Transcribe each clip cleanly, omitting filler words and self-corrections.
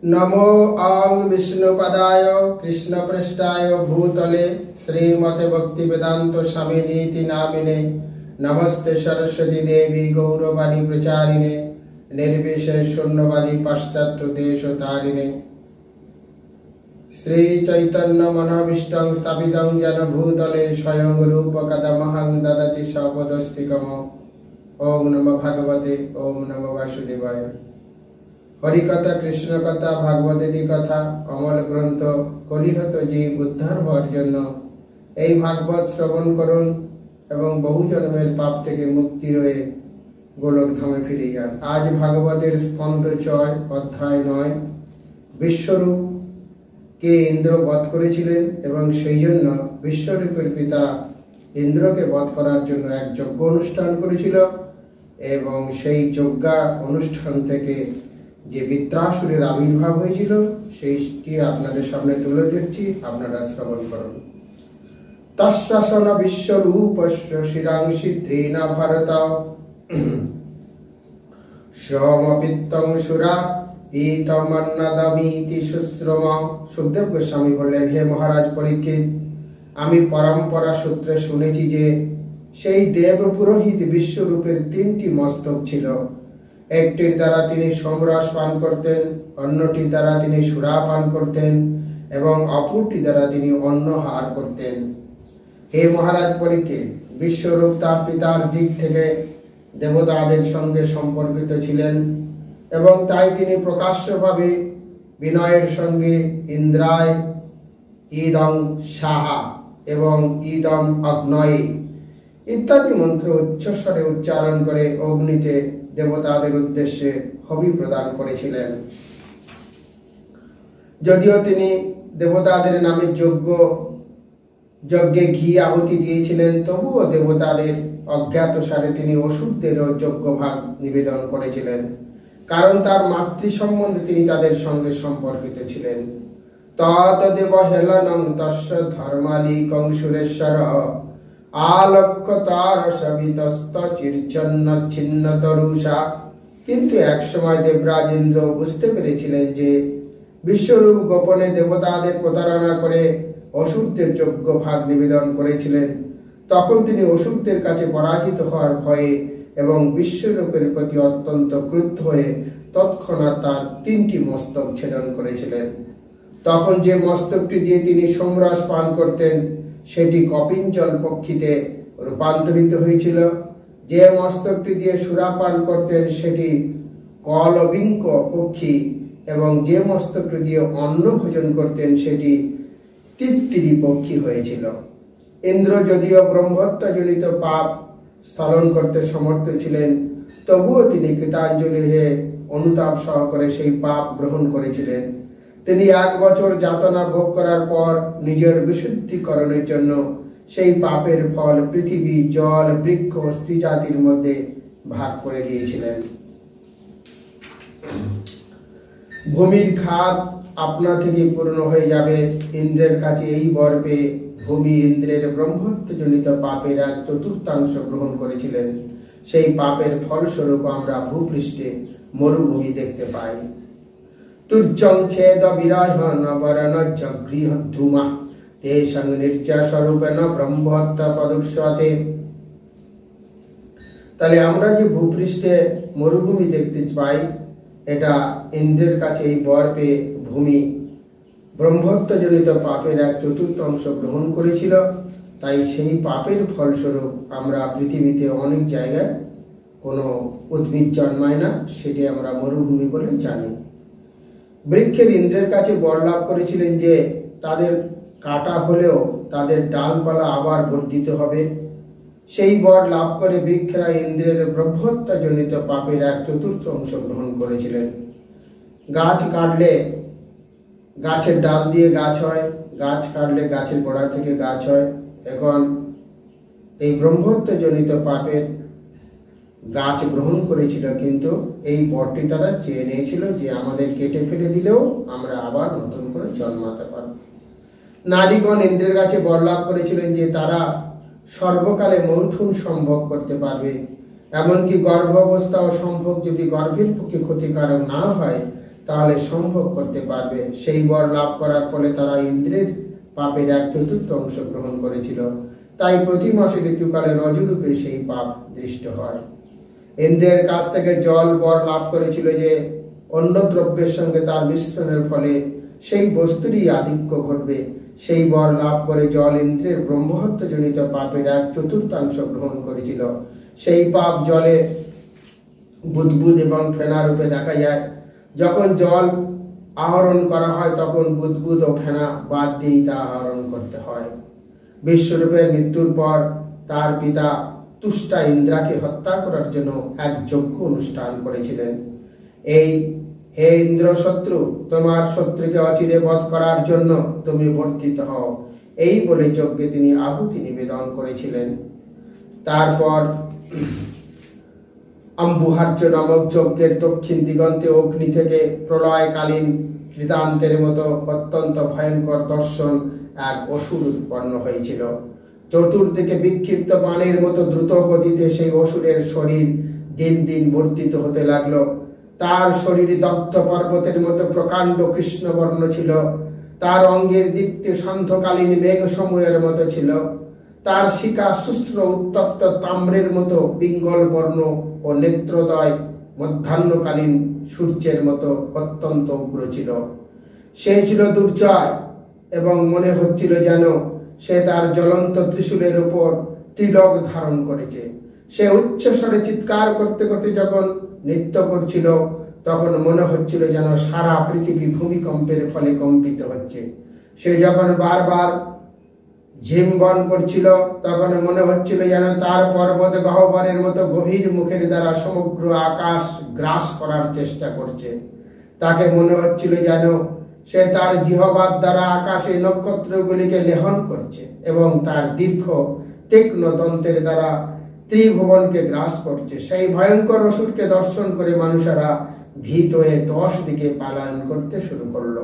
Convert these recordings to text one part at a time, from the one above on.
नमो आं विष्णुपदाय कृष्णपृष्ठाय भूतले श्रीमते भक्तिवेदांत स्वामिनीति नामिने नमस्ते सरस्वती देवी गौरवाणी प्रचारिणे निर्विशेष शून्यवादी पाश्चात्य देशतारिणे श्री चैतन्य मनोभीष्टं स्थापितं जन भूतले स्वयं रूप कदमहं ददति सपदस्तिकम् ओम नमो भगवते ओम नमो वासुदेवाय। हरिकथा कृष्ण कथा भागवती कथा अमल ग्रंथ कलिहत जीव उद्धार हওয়ার জন্য এই ভাগবত শ্রবণ করুন এবং বহু জন্মের পাপ থেকে মুক্তি হয়ে গোলক ধামে ফিরে যান। আজ ভাগবতের স্কন্ধ 6 অধ্যায় 9 বিশ্বরূপ কে ইন্দ্র বধ করেছিলেন এবং সেই জন্য বিশ্বরূপের পিতা ইন্দ্রকে বধ করার জন্য এক যজ্ঞ অনুষ্ঠান করেছিল এবং সেই যজ্ঞ অনুষ্ঠান থেকে যে বিত্রাসুরের আবির্ভাব হয়েছিল সেইটি আপনাদের সামনে তুলে ধরছি, আপনারা শ্রবণ করুন। তস্যাসন বিশ্বরূপস্য শিরাংশিদ্রেণ ভারত সমপিত্তং সুরা ইতমন্নদমিতি শুশ্রম। সুখদেব গোস্বামী বললেন, হে মহারাজ পরীক্ষিত, আমি পরম্পরা সূত্রে শুনেছি যে সেই দেব পুরোহিত বিশ্বরূপের 3টি মস্তক ছিল। একটির দ্বারা তিনি সোমরস পান করতেন, অন্যটির দ্বারা তিনি সুরা পান করতেন এবং অপরটি দ্বারা তিনি অন্নহার করতেন। হে মহারাজ পরীক্ষিত, বিশ্বরূপ তার পিতার দিক থেকে দেবতাদের সঙ্গে সম্পর্কিত ছিলেন এবং তাই তিনি প্রকাশ্যভাবে বিনয়ের সঙ্গে ইন্দ্রায় ইদং সাহা এবং ইদম অগ্নয়ে ইত্যাদি মন্ত্র উচ্চস্বরে উচ্চারণ করে অগ্নিতে দেবতাদের উদ্দেশ্যে হবি প্রদান করেছিলেন। যদিও তিনি দেবতাদের নামে যজ্ঞে ঘি আহুতি দিয়েছিলেন, তবুও দেবতাদের অজ্ঞাতসারে তিনি অসুরদেরও যজ্ঞ ভাগ নিবেদন করেছিলেন, কারণ তার মাতৃ সম্বন্ধে তিনি তাদের সঙ্গে সম্পর্কিত ছিলেন। তদেব হেলনং তস্য ধর্মালিকং সুরেশ্বর আলক্ষ্য তার সবিতস্ত চিরচন্ন ছিন্ন তরুষা। কিন্তু একসময় দেবরাজ ইন্দ্র বুঝতে পেরেছিলেন যে বিশ্বরূপ গোপনে দেবতাদের প্রতারণা করে অসুরদের যজ্ঞ ভাগ নিবেদন করেছিলেন। তখন তিনি অসুরদের কাছে পরাজিত হওয়ার ভয়ে এবং বিশ্বরূপের প্রতি অত্যন্ত ক্রুদ্ধ হয়ে তৎক্ষণাৎ তার 3টি মস্তক ছেদন করেছিলেন। তখন যে মস্তকটি দিয়ে তিনি সোমরস পান করতেন সেটি কপিঞ্জল পক্ষীতে রূপান্তরিত হয়েছিল, যে মস্তকটি দিয়ে সুরা পান করতেন সেটি কলবিঙ্ক পক্ষী এবং যে মস্তকটি দিয়ে অন্ন ভোজন করতেন সেটি তিত্তিরি পক্ষী হয়েছিল। ইন্দ্র যদিও ব্রহ্মত্বজনিত পাপ স্থলন করতে সমর্থ ছিলেন, তবুও তিনি কৃতাঞ্জলি হয়ে অনুতাপ সহকারে সেই পাপ গ্রহণ করেছিলেন। তিনি 1 বছর যাতনা ভোগ করার পর নিজের বিশুদ্ধিকরণের জন্য সেই পাপের ফল পৃথিবী, জল, বৃক্ষ, স্ত্রী জাতির মধ্যে ভাগ করে দিয়েছিলেন। ভূমির খাত আপনা থেকে পূর্ণ হয়ে যাবে। ইন্দ্রের কাছে এই বর পেয়ে ভূমি ইন্দ্রের ব্রহ্মত্বজনিত পাপের 1/4 গ্রহণ করেছিলেন। সেই পাপের ফলস্বরূপ আমরা ভূপৃষ্ঠে মরুভূমি দেখতে পাই। তুর্যং ছেদ বিরাহন বরণ জগৃহ ধ্রুমা তেষং নির্যাস্বরূপেণ ব্রহ্মত্ব প্রদর্শতে। তাহলে আমরা যে ভূপৃষ্ঠে মরুভূমি দেখতে পাই, এটা ইন্দ্রের কাছে এই বর পেয়ে ভূমি ব্রহ্মত্বজনিত পাপের 1/4 গ্রহণ করেছিল। তাই সেই পাপের ফলস্বরূপ আমরা পৃথিবীতে অনেক জায়গায় কোনো উদ্ভিদ জন্মায় না, সেটি আমরা মরুভূমি বলে জানি। বৃক্ষের ইন্দ্রের কাছে বর লাভ করেছিলেন যে তাদের কাটা হলেও তাদের ডালপালা আবার বর্ধিত হবে। সেই বর লাভ করে বৃক্ষেরা ইন্দ্রের ব্রহ্মত্বজনিত পাপের 1/4 গ্রহণ করেছিলেন। গাছ কাটলে গাছের ডাল দিয়ে গাছ হয়, গাছ কাটলে গাছের গোড়া থেকে গাছ হয়। এখন এই ব্রহ্মত্বজনিত পাপের গাছ গ্রহণ করেছিল, কিন্তু এই বরটি তারা চেয়ে নিয়েছিল যে আমাদের কেটে ফেলে দিলেও আমরা আবার নতুন করে জন্মাতে পারব। নারীগণ ইন্দ্রের কাছে বর লাভ করেছিলেন যে তারা সর্বকালে মৈথুন সম্ভোগ করতে পারবে। এমনকি গর্ভাবস্থা ও সম্ভোগ যদি গর্ভের পক্ষে ক্ষতিকারক না হয় তাহলে সম্ভব করতে পারবে। সেই বর লাভ করার ফলে তারা ইন্দ্রের পাপের 1/4 গ্রহণ করেছিল। তাই প্রতি মাসে ঋতুকালে রজরূপে সেই পাপ দৃষ্ট হয়। ইন্দ্রের কাছ থেকে জল বর লাভ করেছিল যে অন্য দ্রব্যের সঙ্গে তার মিশ্রণের ফলে সেই বস্তুরই আধিক্য ঘটবে। সেই বর লাভ করে জল ইন্দ্রের ব্রহ্মহত্যজনিত পাপের 1/4 গ্রহণ করেছিল। সেই পাপ জলে বুদ্বুদ এবং ফেনা রূপে দেখা যায়। যখন জল আহরণ করা হয় তখন বুদ্বুদ ও ফেনা বাদ দিয়েই তা আহরণ করতে হয়। বিশ্বরূপের মৃত্যুর পর তার পিতা তুষ্টা ইন্দ্রাকে হত্যা করার জন্য এক যজ্ঞ অনুষ্ঠান করেছিলেন। হে ইন্দ্র শত্রু, তোমার শত্রুকে অচিরে বধ করার জন্য তুমি বর্ধিত হও, এই বলে যজ্ঞে তিনি আহুতি নিবেদন করেছিলেন। তারপর অম্বুহার্য নামক যজ্ঞের দক্ষিণ দিগন্তে অগ্নি থেকে প্রলয়কালীন কৃতান্তের মতো অত্যন্ত ভয়ঙ্কর দর্শন এক অসুর উৎপন্ন হয়েছিল। চতুর্দিকে বিক্ষিপ্ত বাণের মতো দ্রুত গতিতে সেই অসুরের শরীর দিন দিন বর্ধিত হতে লাগলো। তার শরীর দগ্ধ পর্বতের মতো প্রকাণ্ড কৃষ্ণবর্ণ ছিল। তার অঙ্গের দীপ্তি সান্ধ্যকালীন মেঘ সমূহের মতো ছিল। তার শিখা শুষ্ক উত্তপ্ত তাম্রের মতো পিঙ্গল বর্ণ ও নেত্রোদয় মধ্যাহ্নকালীন সূর্যের মতো অত্যন্ত উগ্র ছিল। সে ছিল দুর্জয় এবং মনে হচ্ছিল যেন সে তার জ্বলন্ত ত্রিশূলের উপর তিলক ধারণ করেছে। সে উচ্চস্বরে চিৎকার করতে করতে যখন নৃত্য করছিল তখন মনে হচ্ছিল যেন সারা পৃথিবী ভূমিকম্পের ফলে কম্পিত হচ্ছে। সে যখন বারবার ঝিমবন করছিল তখন মনে হচ্ছিল যেন তার পর্বত গহ্বরের মতো গভীর মুখের দ্বারা সমগ্র আকাশ গ্রাস করার চেষ্টা করছে। তাকে মনে হচ্ছিল যেন সে তার জিহ্বার দ্বারা আকাশে নক্ষত্রগুলিকে লেহন করছে এবং তার দীর্ঘ তীক্ষ্ণ দন্তের দ্বারা ত্রিভুবনকে গ্রাস করছে। সেই ভয়ঙ্কর অসুরকে দর্শন করে মানুষেরা ভীত হয়ে 10 দিকে পলায়ন করতে শুরু করলো।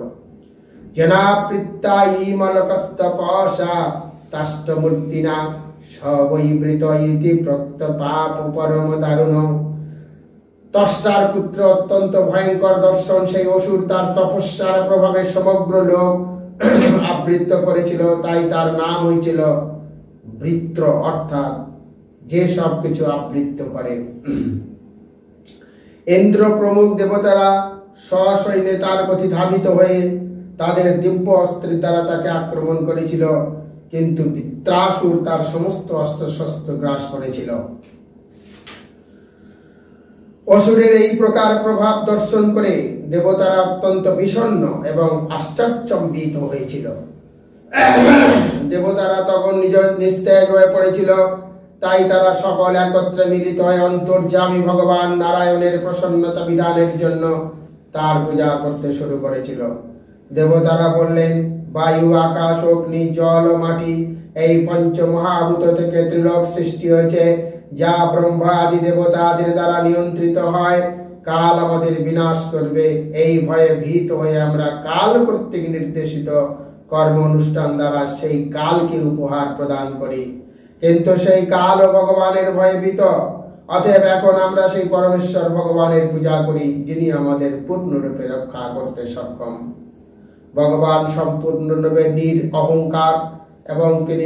জনাপৃত্তা ইমলকস্তপসা তাষ্টমূর্তিনা সবৈবৃত ইতি প্রক্ত পাপ পরম দারুণ। তষ্টার পুত্র অত্যন্ত ভয়ঙ্কর দর্শন সেই অসুর তার তপস্যার প্রভাবে সমগ্র লোক আবৃত করেছিল। তাই তার নাম হয়েছিল বৃত্র, অর্থাৎ যে সব কিছু আবৃত করে। ইন্দ্র প্রমুখ দেবতারা সসৈন্যে তার প্রতি ধাবিত হয়ে তাদের দিব্য অস্ত্রের দ্বারা তাকে আক্রমণ করেছিল, কিন্তু বৃত্রাসুর তার সমস্ত অস্ত্রশস্ত্র গ্রাস করেছিল। অসুরের এই প্রকার প্রভাব দর্শন করে দেবতারা অত্যন্ত বিষণ্ণ এবং আশ্চর্যচম্বিত হয়েছিল। দেবতারা তখন নিস্তেজ হয়ে পড়েছিল। তাই তারা সকল একত্রে মিলিত হয়ে অন্তর্যামী ভগবান নারায়ণের প্রসন্নতা বিধানের জন্য তার পূজা করতে শুরু করেছিল। দেবতারা বললেন, বায়ু, আকাশ, অগ্নি, জল ও মাটি, এই পঞ্চমহাভূত থেকে ত্রিলোক সৃষ্টি হয়েছে, যা ব্রহ্মা আদি দেবতাদের দ্বারা নিয়ন্ত্রিত হয়। কাল আমাদের বিনাশ করবে। এই ভয়ে ভীত হয়ে আমরা কাল কর্তৃক নির্দেশিত কর্ম অনুষ্ঠান দ্বারা সেই কালকে উপহার প্রদান করি, কিন্তু সেই কাল ও ভগবানের ভয়ে ভীত। অতএব এখন আমরা সেই পরমেশ্বর ভগবানের পূজা করি, যিনি আমাদের পূর্ণরূপে রক্ষা করতে সক্ষম। ভগবান সম্পূর্ণরূপে অহংকার এবং তিনি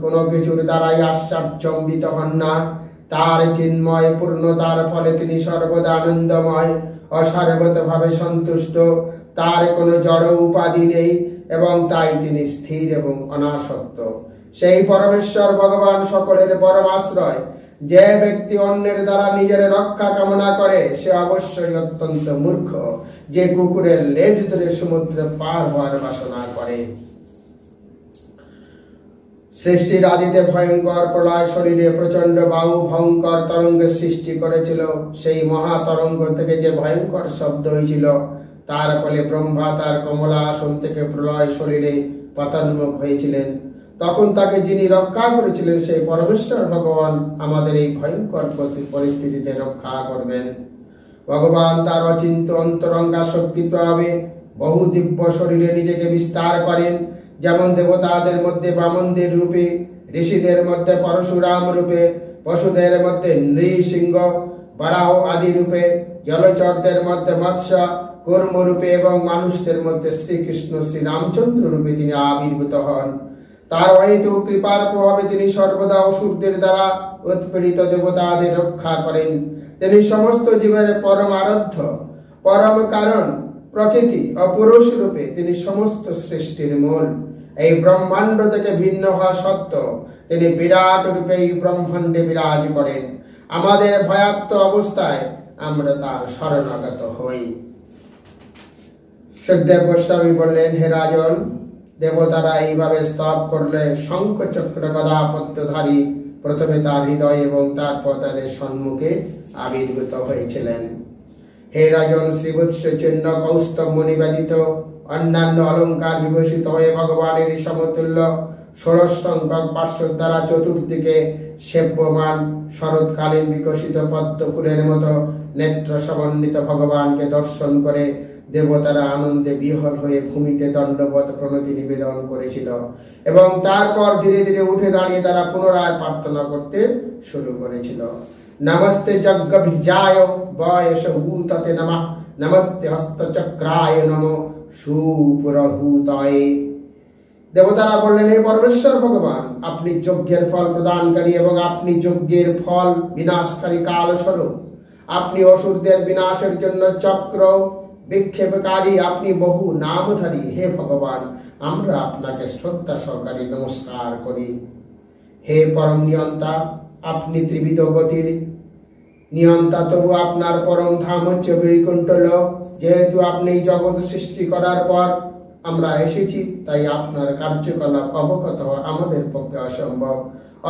কোনো কিছুর দ্বারাই আশ্চর্যচম্বিত হন না। তার চিন্ময় পূর্ণতার ফলে তিনি সর্বদা আনন্দময় ও সর্বতভাবে সন্তুষ্ট। তার কোনো জড় উপাধি নেই এবং তাই তিনি স্থির এবং অনাসক্ত। সেই পরমেশ্বর ভগবান সকলের পরমাশ্রয়। যে ব্যক্তি অন্যের দ্বারা নিজের রক্ষা কামনা করে সে অবশ্যই অত্যন্ত মূর্খ, যে কুকুরের লেজ ধরে সমুদ্রে পার হওয়ার বাসনা করে। সৃষ্টির আদিতে ভয়ঙ্কর প্রলয় শরীরে প্রচন্ড বায়ু ভয়ঙ্কর তরঙ্গের সৃষ্টি করেছিল। সেই মহা তরঙ্গ থেকে যে ভয়ঙ্কর শব্দ হয়েছিল, তার ফলে ব্রহ্মা তার কমলা আসন থেকে প্রলয় শরীরে পতনমুখ হয়েছিলেন। তখন তাকে যিনি রক্ষা করেছিলেন সেই পরমেশ্বর ভগবান আমাদের এই ভয়ঙ্কর পরিস্থিতিতে রক্ষা করবেন। ভগবান তার অচিন্ত অন্তরঙ্গা শক্তি প্রভাবে বহু দিব্য শরীরে নিজেকে বিস্তার করেন। যেমন দেবতাদের মধ্যে বামনদের রূপে, ঋষিদের মধ্যে পরশুরাম রূপে, পশুদের মধ্যে নৃসিংহ, বারাহ আদি রূপে, জলচরদের মধ্যে মৎস্য, কর্মরূপে এবং মানুষদের মধ্যে শ্রীকৃষ্ণ শ্রীরামচন্দ্র রূপে তিনি আবির্ভূত হন। তার অহেতুক কৃপার প্রভাবে তিনি সর্বদা অসুরদের দ্বারা উৎপীড়িত দেবতাদের রক্ষা করেন। তিনি সমস্ত জীবের পরম আরাধ্য, পরম কারণ, প্রকৃতি ও পুরুষ রূপে তিনি সমস্ত সৃষ্টির মূল। এই ব্রহ্মাণ্ড থেকে ভিন্ন হওয়া সত্ত্বেও তিনি বিরাট রূপে এই ব্রহ্মাণ্ডে বিরাজ করেন। আমাদের ভয়াপ্ত অবস্থায় আমরা তার শরণাগত হই। সুখদেব গোস্বামী বললেন, হে রাজন, দেবতারা এইভাবে স্তব করলে শঙ্খ চক্র গদা পদ্মধারী প্রথমে তার হৃদয় এবং তারপর তাদের সম্মুখে আবির্ভূত হয়েছিলেন। হে রাজন, শ্রীবৎস চিহ্ন কৌস্তব মণি ব্যতীত অন্যান্য অলঙ্কার বিভূষিত হয়ে ভগবানের সমতুল্য 16 সংখ্যক পার্শ্বদ দ্বারা চতুর্দিকে সেব্যমান শরৎকালীন বিকশিত পদ্ম ফুলের মতো নেত্র সমন্বিত ভগবানকে দর্শন করে দেবতারা আনন্দে বিহ্বল হয়ে ভূমিতে দণ্ডবত প্রণতি নিবেদন করেছিল এবং তারপর ধীরে ধীরে উঠে দাঁড়িয়ে তারা পুনরায় প্রার্থনা করতে শুরু করেছিল। নমস্তে যজ্ঞভির্জায় বয়সভূততে নমঃ, নমস্তে হস্তচক্রায় নমো সুপুরহূতয়ে। দেবতারা বললেন, হে পরমেশ্বর ভগবান, আপনি যজ্ঞের ফল প্রদানকারী এবং আপনি যজ্ঞের ফল বিনাশকারী কাল স্বরূপ। আপনি অসুরদের বিনাশের জন্য চক্র বিক্ষেপকারী, আপনি বহু নামধারী। হে ভগবান, আমরা আপনাকে শ্রদ্ধা সহকারে নমস্কার করি। হে পরম নিয়ন্তা, আপনি ত্রিবিধ গতির নিয়ন্তা, তবু আপনার পরম ধাম হচ্ছে বৈকুণ্ঠ লোক। যেহেতু আপনি জগৎ সৃষ্টি করার পর আমরা এসেছি, তাই আপনার কার্যকলাপ অবগত হওয়া আমাদের পক্ষে অসম্ভব।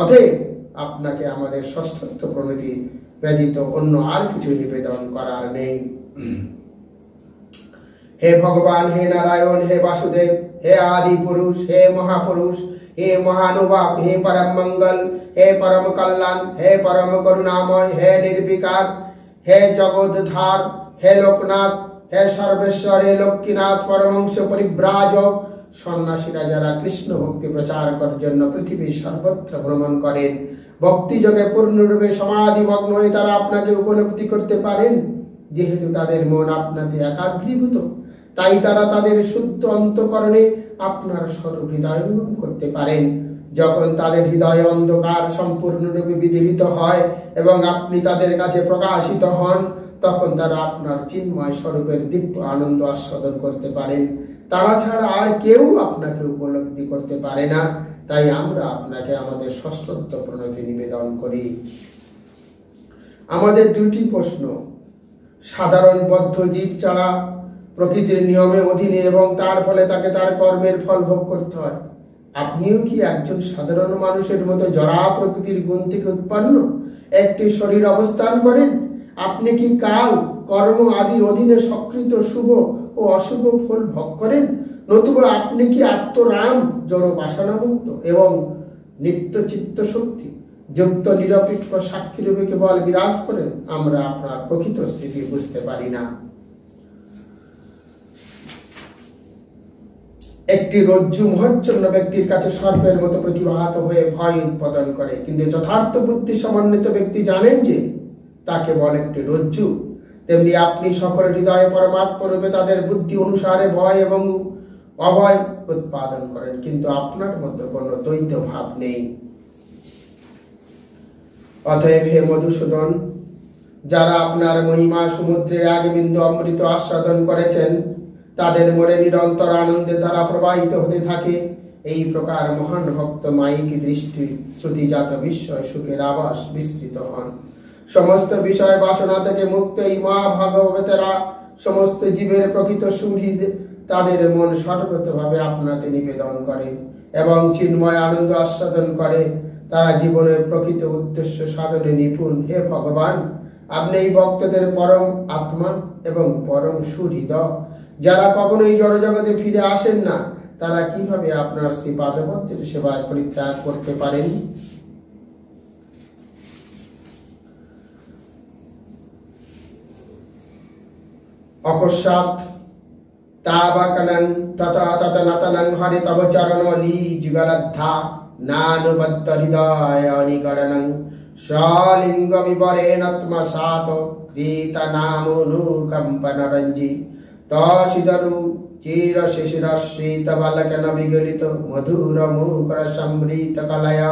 অতএব আপনাকে আমাদের ষষ্ঠত্ব প্রণতি ব্যতীত অন্য আর কিছু নিবেদন করার নেই। হে ভগবান, হে নারায়ণ, হে বাসুদেব, হে আদি পুরুষ, হে মহাপুরুষ, হে মহানুভাব, হে পরম মঙ্গল, হে পরম কল্যাণ, হে পরম করুণাময়, হে নির্বিকার, হে জগদ্ধার, হে লোকনাথ, হে সর্বেশ্বর, হে লক্ষ্মীনাথ, পরমংশ পরিব্রাজক। সন্ন্যাসীরা যারা কৃষ্ণ ভক্তি প্রচার করার জন্য পৃথিবীর সর্বত্র ভ্রমণ করেন, ভক্তিযোগে পূর্ণরূপে সমাধিমগ্ন হয়ে তারা আপনাকে উপলব্ধি করতে পারেন। যেহেতু তাদের মন আপনাতে একাগ্রীভূত, তাই তারা তাদের শুদ্ধ অন্তঃকরণে আপনার স্বরূপ হৃদয়ঙ্গম করতে পারেন। যখন তাদের হৃদয় অন্ধকার সম্পূর্ণরূপে বিদীর্ণ হয় এবং আপনি তাদের কাছে প্রকাশিত হন, তখন তারা আপনার চিন্ময় স্বরূপের দিব্য আনন্দ আস্বাদন করতে পারেন। তারা ছাড়া আর কেউ আপনাকে উপলব্ধি করতে পারে না। তাই আমরা আপনাকে আমাদের ষষ্ঠত্ব প্রণতি নিবেদন করি। আমাদের দুটি প্রশ্ন। সাধারণ বদ্ধ জীব ছাড়া প্রকৃতির নিয়মে অধীনে এবং তার ফলে তাকে তার কর্মের ফল ভোগ করতে হয়। আপনিও কি একজন সাধারণ মানুষের মতো জড়া প্রকৃতির গুণ থেকে উৎপন্ন একটি শরীর অবস্থান করেন? আপনি কি কাল, কর্ম আদির অধীনে সকৃত শুভ ও অশুভ ফল ভোগ করেন? নতুবা আপনি কি আত্মরাম, জড় বাসনামুক্ত এবং নিত্য চিত্ত শক্তি যুক্ত নিরপেক্ষ সাক্ষী রূপে কেবল বিরাজ করেন? আমরা আপনার প্রকৃত স্থিতি বুঝতে পারি না। একটি রজ্জু মোহচ্ছন্ন ব্যক্তির কাছে সর্পের মতো প্রতিভাত হয়ে ভয় উৎপাদন করে, কিন্তু যথার্থ বুদ্ধি সমন্বিত ব্যক্তি জানেন যে তা কেবল একটি রজ্জু। তেমনি আপনি সকল হৃদয়ে পরমাত্মা রূপে তাদের বুদ্ধি অনুসারে ভয় এবং অভয় উৎপাদন করেন, কিন্তু আপনার মধ্যে কোনো দ্বৈত ভাব নেই। অতএব হে মধুসূদন, যারা আপনার মহিমা সমুদ্রের এক বিন্দু অমৃত আস্বাদন করেছেন, তাদের মনে নিরন্তর আনন্দে ধারা প্রবাহিত হতে থাকে। এই প্রকার মহান ভক্ত মায়িকী দৃষ্টি শ্রুতিজাত বিস্ময় সুখের আবাস বিস্তৃত হন। সমস্ত বিষয় বাসনা থেকে মুক্ত এই মা ভাগবতেরা সমস্ত জীবের প্রকৃত সুহৃদ, তাদের মন সর্বতভাবে আপনাতে নিবেদন করে এবং চিন্ময় আনন্দ আস্বাদন করে। তারা জীবনের প্রকৃত উদ্দেশ্য সাধনে নিপুণ। হে ভগবান, আপনি এই ভক্তদের পরম আত্মা এবং পরম সুহৃদয়, যারা কখনোই জড়জগতে ফিরে আসেন না, তারা কিভাবে আপনার শ্রী পাদপদ্মের সেবায় পরিত্যাগ করতে পারেন? অকস্মাৎ তাবাকনং তথা ততনতনং হরি তব চরণ লী যুগলদ্ধা নানুবদ্ধ হৃদয় নিগড়নং স্বলিঙ্গ বিবরেণাত্মসাত কৃত নামনুকম্পনরঞ্জি তশিদরু চির শিশিরাশ্রিত বালকেন বিগলিত মধুর মুখর সমৃত কলয়া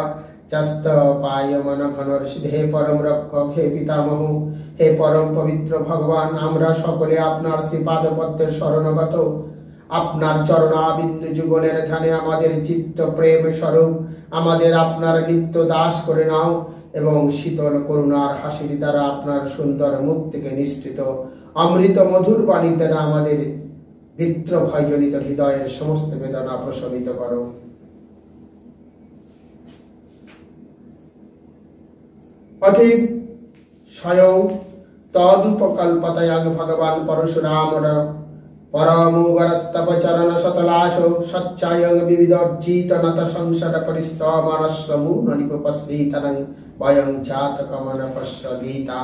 চাস্ত পায়মন ঘনর্ষিত। হে পরম রক্ষক, হে পিতামহ, হে পরম পবিত্র ভগবান, আমরা সকলে আপনার শ্রীপাদ পদ্মের শরণগত। আপনার চরণাবিন্দু যুগলের ধ্যানে আমাদের চিত্ত প্রেম স্বরূপ আমাদের আপনার নিত্য দাস করে নাও এবং শীতল করুণার হাসির দ্বারা আপনার সুন্দর মুখ থেকে নিঃসৃত অমৃত মধুর বাণীর দ্বারা আমাদের বিত্র ভয়জনিত হৃদয়ের সমস্ত বেদনা প্রশমিত করো। অধিক স্বয়ং তদুপকল্পতয়াং ভগবান পরশুরামর পরমুগরস্তব চরণ শতলাশ সচ্চায়ং বিবিধর্জিত নত সংসার পরিশ্রমরশ্রমু ননিপশ্রীতরং বয়ং জাতকমন পশ্যদীতা।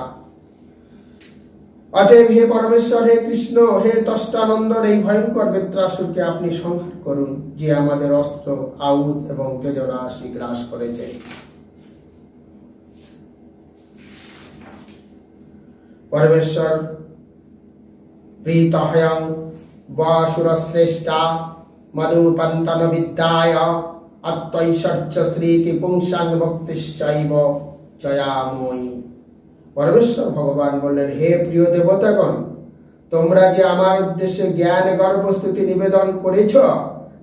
অতএব হে পরমেশ্বর, হে কৃষ্ণ, হে তষ্টানন্দর, এই ভয়ঙ্কর বৃত্রাসুরকে আপনি সংহার করুন, যে আমাদের অস্ত্র, আউধ এবং তেজরাশি গ্রাস করেছে। পরমেশ্বর প্রীতহয়ং বাসুরশ্রেষ্ঠা মধুপন্তন বিদ্যায় আত্মৈশ্বর্য স্মৃতি পুংসাং ভক্তিশ্চৈব জয়াময়ী। পরমেশ্বর ভগবান বললেন, হে প্রিয় দেবতাগণ, তোমরা যে আমার উদ্দেশ্যে জ্ঞান গর্ভস্তুতি নিবেদন করেছ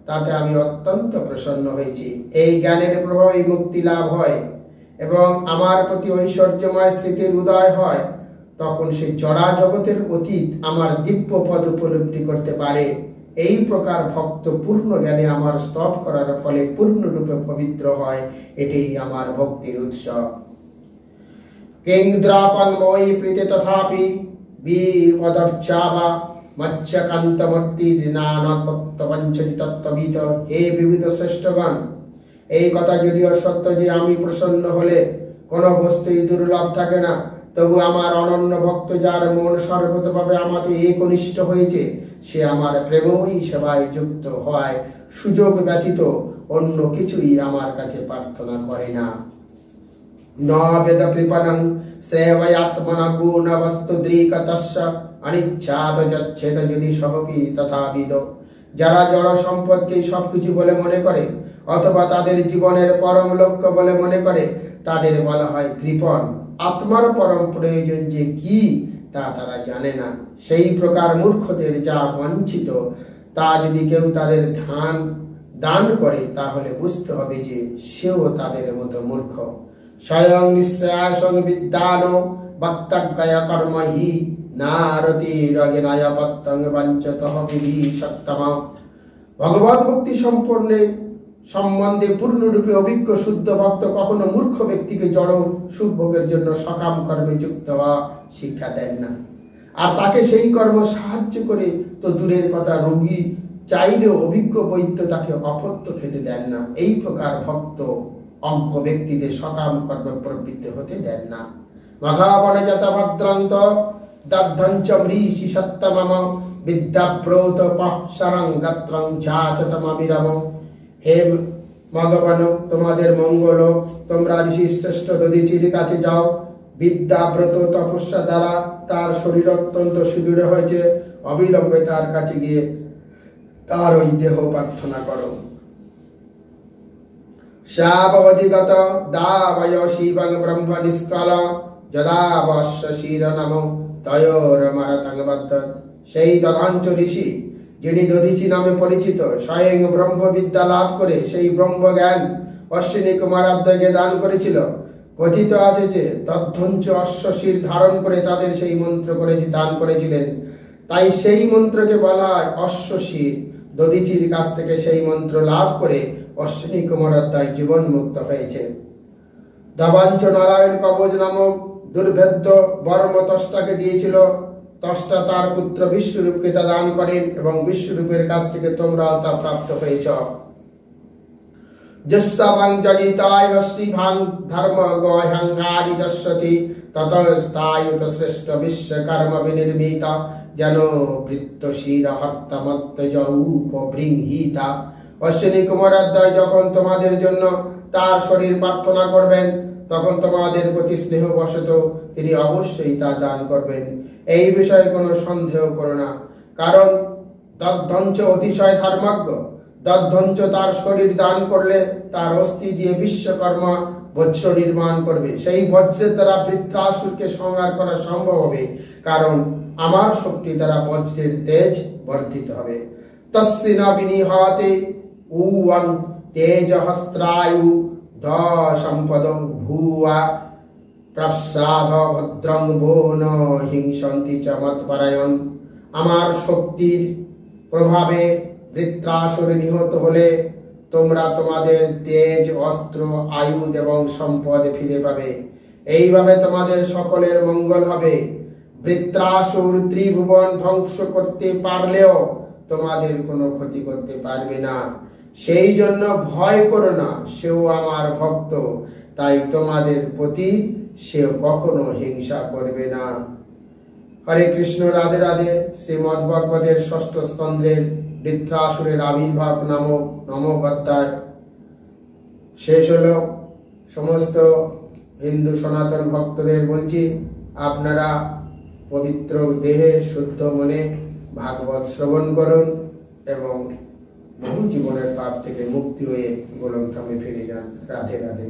তাতে আমি অত্যন্ত প্রসন্ন হয়েছি। এই জ্ঞানের প্রভাবে মুক্তি লাভ হয় এবং আমার প্রতি ঐশ্বর্যময় স্মৃতির উদয় হয়। তখন সে জড়া জগতের অতীত আমার দিব্য পদ উপলব্ধি করতে পারে। এই প্রকার ভক্ত পূর্ণ জ্ঞানে আমার স্তব করার ফলে পূর্ণরূপে পবিত্র হয়। এটাই আমার ভক্তির উৎসব। কিংদ্রাপন্ময়ী প্রীতে তথাপি বিপদর্চাবা মৎস্যকান্তমূর্তির নানাত্মবঞ্চতি তত্ত্ববিদ। হে বিবিধ শ্রেষ্ঠগণ, এই কথা যদিও সত্য যে আমি প্রসন্ন হলে কোন বস্তুই দুর্লভ থাকে না, তবু আমার অনন্য ভক্ত যার মন সর্বতভাবে আমাতে একনিষ্ঠ হয়েছে, সে আমার প্রেমময়ী সেবায় যুক্ত হয়। সুযোগ ব্যতীত অন্য কিছুই আমার কাছে প্রার্থনা করে না। ন বেদ কৃপণং শ্রেয়য়াত্মনা গুণ বস্তুদ্রিকতস্য অনিচ্ছাদ যচ্ছেদ যদি সহপি তথাবিদ। যারা জড় সম্পদকে সবকিছু বলে মনে করে অথবা তাদের জীবনের পরম লক্ষ্য বলে মনে করে, তাদের বলা হয় কৃপণ। আত্মার পরম প্রয়োজন যে কি তা তারা জানে না। সেই প্রকার মূর্খদের যা বঞ্চিত তা যদি কেউ তাদের দান করে, তাহলে বুঝতে হবে যে সেও তাদের মতো মূর্খ। স্বয়ং নিঃশ্রেয়াসং বিদ্যান বক্তব্যয় কর্মহি নারতি রগিনায় পত্তং বাঞ্চতঃ বিবিষত্তম। ভগবত ভক্তি সম্বন্ধে পূর্ণরূপে অভিজ্ঞ শুদ্ধ ভক্ত কখনো মূর্খ ব্যক্তিকে জড় সুখভোগের জন্য সকাম কর্মে যুক্ত হওয়া শিক্ষা দেন না, আর তাকে সেই কর্ম সাহায্য করে তো দূরের কথা, রোগী চাইলেও অভিজ্ঞ বৈদ্য তাকে অপত্য খেতে দেন না। এই প্রকার ভক্ত অজ্ঞ ব্যক্তিদের সকাম কর্মে প্রবৃত্ত হতে দেন না। মঘাবনে যতভদ্রান্ত দগ্ধঞ্চ মৃষি সত্যমম বিদ্যাব্রত পঃসরং গত্রং ঝাচতমবিরম। হে মগবন, তোমাদের মঙ্গল। তোমরা ঋষি শ্রেষ্ঠ দধিচির কাছে যাও। বিদ্যাব্রত তপস্যা দ্বারা তার শরীর অত্যন্ত সুদৃঢ় হয়েছে। অবিলম্বে তার কাছে গিয়ে তার ওই দেহ প্রার্থনা করো। শাবধিগত দাবয় শিবং ব্রহ্ম নিষ্কল যদা বস্য শির নম তয়োরমরতং বদ্ধ। সেই দধাঞ্চ ঋষি, যিনি দধিচি নামে পরিচিত, স্বয়ং ব্রহ্মবিদ্যা লাভ করে সেই ব্রহ্মজ্ঞান অশ্বিনী কুমারাদ্বয়কে দান করেছিল। কথিত আছে যে দধ্বঞ্চ অশ্বশির ধারণ করে তাদের সেই মন্ত্র দান করেছিলেন। তাই সেই মন্ত্রকে বলা হয় অশ্বশির। দধিচির কাছ থেকে সেই মন্ত্র লাভ করে অশ্বিনী কুমারাদ্বয় জীবন মুক্ত হয়েছে। দবাঞ্চ নারায়ণ কবচ নামক দুর্ভেদ্য বর্ম ত্বষ্টাকে দিয়েছিল। ত্বষ্টা তার পুত্র বিশ্বরূপকে তা দান করেন এবং বিশ্বরূপের কাছ থেকে তোমরাও তা প্রাপ্ত হয়েছ। যস্যাং জজিতায় হস্যিভাং ধর্ম গহ্যাঙ্গাদি দশ্যতি ততস্তায়ুত শ্রেষ্ঠ বিশ্বকর্ম বিনির্মিত যেন বৃত্ত শির হর্তমত্ত যৌপবৃংহিতা। অশ্বিনী কুমারাদ্বয় যখন তোমাদের জন্য তার শরীর প্রার্থনা করবেন, তখন তোমাদের প্রতি স্নেহবশত তিনি অবশ্যই তা দান করবেন। এই বিষয়ে কোনো সন্দেহ করো না। কারণ দধ্বঞ্চ অতিশয় ধর্মজ্ঞ। দধ্বঞ্চ তার শরীর দান করলে তার অস্থি দিয়ে বিশ্বকর্মা বজ্র নির্মাণ করবে। সেই বজ্রের দ্বারা বৃত্রাসুরকে সংহার করা সম্ভব হবে, কারণ আমার শক্তি দ্বারা বজ্রের তেজ বর্ধিত হবে। তস্মিন বিনিহতে উওয়াং তেজহস্ত্রায়ু দ সম্পদ ভুয়া প্রসাদ ভদ্রং বোন হিংসন্তি চ মৎপরায়ণ। আমার শক্তির প্রভাবে বৃত্রাসুর নিহত হলে তোমরা তোমাদের তেজ, অস্ত্র, আয়ুধ এবং সম্পদ ফিরে পাবে। এইভাবে তোমাদের সকলের মঙ্গল হবে। বৃত্রাসুর ত্রিভুবন ধ্বংস করতে পারলেও তোমাদের কোনো ক্ষতি করতে পারবে না। সেই জন্য ভয় করো না, সেও আমার ভক্ত, তাই তোমাদের প্রতি সেও কখনো হিংসা করবে না। হরে কৃষ্ণ, রাধে রাধে। শ্রীমদ্ ভগবতের ষষ্ঠ স্কন্ধের বৃত্রাসুরের আবির্ভাব নামক নবম অধ্যায় শেষ হলো। সমস্ত হিন্দু সনাতন ভক্তদের বলছি, আপনারা পবিত্র দেহে শুদ্ধ মনে ভাগবত শ্রবণ করুন এবং বহু জীবনের পাপ থেকে মুক্তি হয়ে গোলকধামে ফিরে যান। রাধে রাধে।